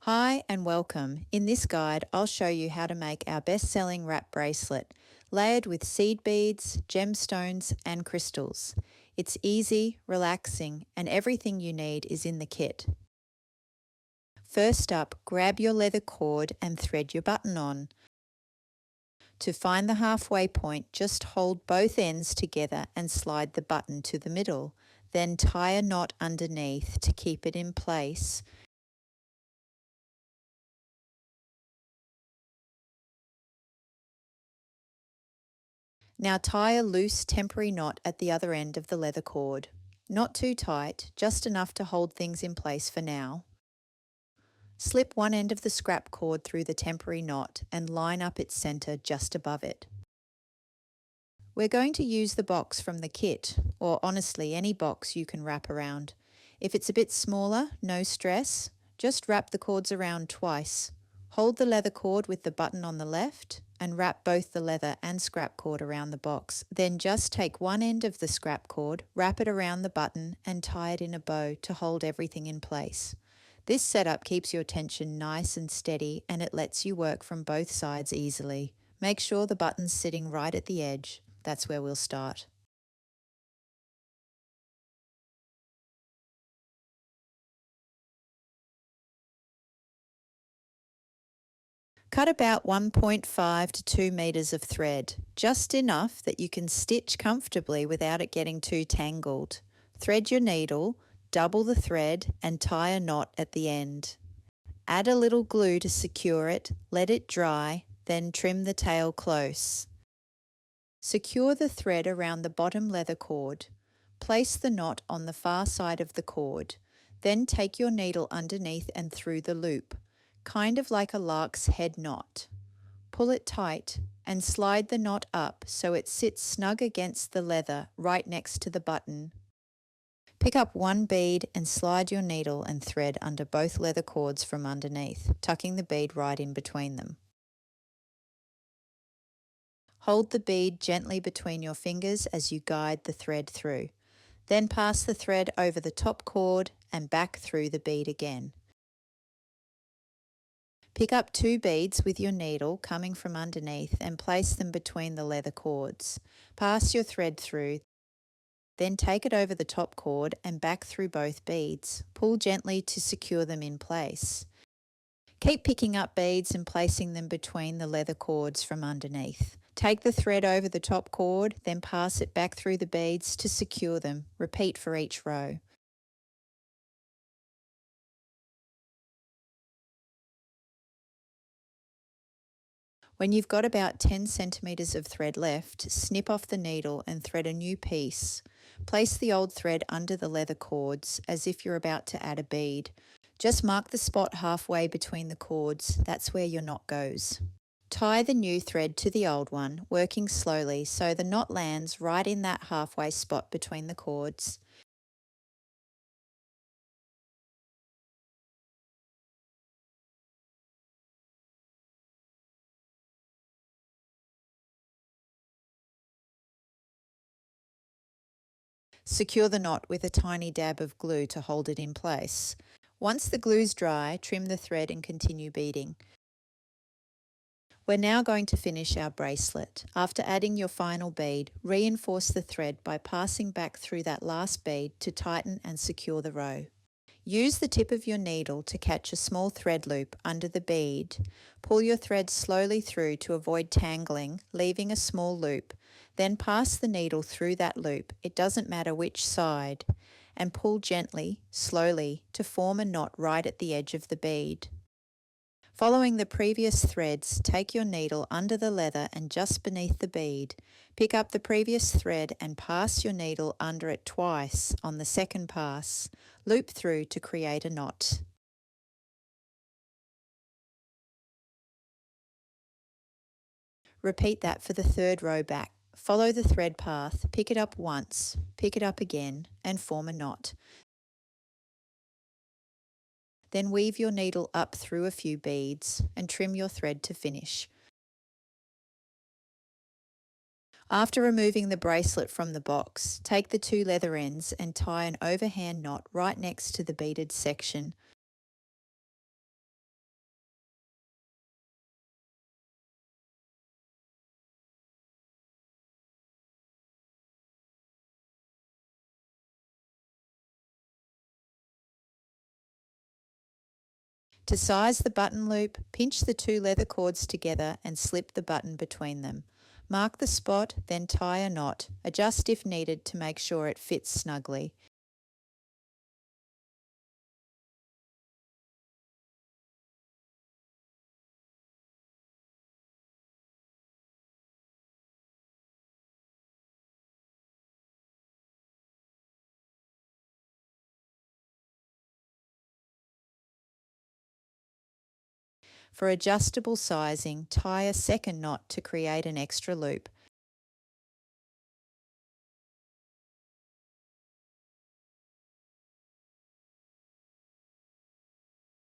Hi and welcome. In this guide, I'll show you how to make our best-selling wrap bracelet, layered with seed beads, gemstones and crystals. It's easy, relaxing, and everything you need is in the kit. First up, grab your leather cord and thread your button on. To find the halfway point, just hold both ends together and slide the button to the middle. Then tie a knot underneath to keep it in place. Now tie a loose temporary knot at the other end of the leather cord. Not too tight, just enough to hold things in place for now. Slip one end of the scrap cord through the temporary knot and line up its centre just above it. We're going to use the box from the kit, or honestly any box you can wrap around. If it's a bit smaller, no stress, just wrap the cords around twice. Hold the leather cord with the button on the left and wrap both the leather and scrap cord around the box. Then just take one end of the scrap cord, wrap it around the button and tie it in a bow to hold everything in place. This setup keeps your tension nice and steady and it lets you work from both sides easily. Make sure the button's sitting right at the edge. That's where we'll start. Cut about 1.5 to 2 metres of thread, just enough that you can stitch comfortably without it getting too tangled. Thread your needle, double the thread and tie a knot at the end. Add a little glue to secure it, let it dry, then trim the tail close. Secure the thread around the bottom leather cord. Place the knot on the far side of the cord. Then take your needle underneath and through the loop, kind of like a lark's head knot. Pull it tight and slide the knot up so it sits snug against the leather right next to the button. Pick up one bead and slide your needle and thread under both leather cords from underneath, tucking the bead right in between them. Hold the bead gently between your fingers as you guide the thread through. Then pass the thread over the top cord and back through the bead again. Pick up two beads with your needle coming from underneath and place them between the leather cords. Pass your thread through, then take it over the top cord and back through both beads. Pull gently to secure them in place. Keep picking up beads and placing them between the leather cords from underneath. Take the thread over the top cord, then pass it back through the beads to secure them. Repeat for each row. When you've got about 10 centimetres of thread left, snip off the needle and thread a new piece. Place the old thread under the leather cords as if you're about to add a bead. Just mark the spot halfway between the cords, that's where your knot goes. Tie the new thread to the old one, working slowly so the knot lands right in that halfway spot between the cords. Secure the knot with a tiny dab of glue to hold it in place. Once the glue's dry, trim the thread and continue beading. We're now going to finish our bracelet. After adding your final bead, reinforce the thread by passing back through that last bead to tighten and secure the row. Use the tip of your needle to catch a small thread loop under the bead. Pull your thread slowly through to avoid tangling, leaving a small loop. Then pass the needle through that loop, it doesn't matter which side, and pull gently, slowly, to form a knot right at the edge of the bead. Following the previous threads, take your needle under the leather and just beneath the bead. Pick up the previous thread and pass your needle under it twice on the second pass. Loop through to create a knot. Repeat that for the third row back. Follow the thread path, pick it up once, pick it up again, and form a knot. Then weave your needle up through a few beads and trim your thread to finish. After removing the bracelet from the box, take the two leather ends and tie an overhand knot right next to the beaded section. To size the button loop, pinch the two leather cords together and slip the button between them. Mark the spot, then tie a knot. Adjust if needed to make sure it fits snugly. For adjustable sizing, tie a second knot to create an extra loop.